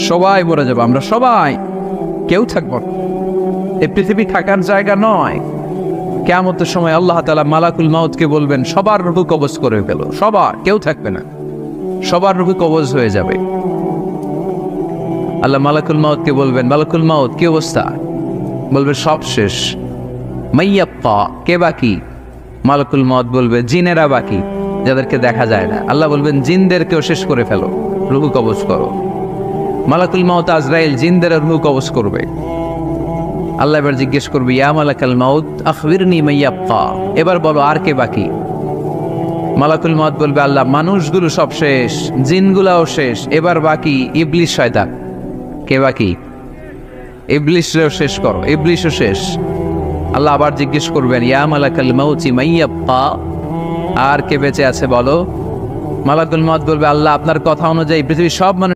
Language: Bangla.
সবাই মরে যাবো, আমরা সবাই, কেউ থাকবো না। এই পৃথিবী থাকার জায়গা নয়। কিয়ামতের সময় আল্লাহ তাআলা মালাকুল মাউতকে বলবেন সবার রূহ কবজ করে ফেলো, সবার, কেউ থাকবে না, সবার রূহ কবজ হয়ে যাবে। আল্লাহ মালাকুল মাউতকে বলবেন, মালাকুল মাউত কি অবস্থা? বলবে সব শেষ। মাইয়াপ্পা, কে বাকি? মালাকুল মাউত বলবে জিনেরা বাকি, যাদেরকে দেখা যায় না। আল্লাহ বলবেন জিনদেরকেও শেষ করে ফেলো, রূহ কবজ করো। মালাকুল মাউত আজরাইল জিনদের রূহ কবজ করবে। আল্লাহ এবার জিজ্ঞেস করবে, ইয়া মালাকাল মাউত আখবিরনি মাইয়াপ্পা, এবার বলো আর কে বাকি? মালাকুল মাউত বলবে, আল্লাহ মানুষগুলো সব শেষ, জিনগুলাও শেষ, এবার বাকি ইবলিস শয়তান। কে বাকি? ইবলিসও শেষ করো, ইবলিসও শেষ। আল্লাহ আবার জিজ্ঞেস করবেন, ইয়া মালাকাল মাউতি মাইয়াপ্পা, আর কে বেঁচে আছে বলো? মালাকুল মাউত বলবে, আল্লাহ আপনার কথা অনুযায়ী পৃথিবীর সব মানুষ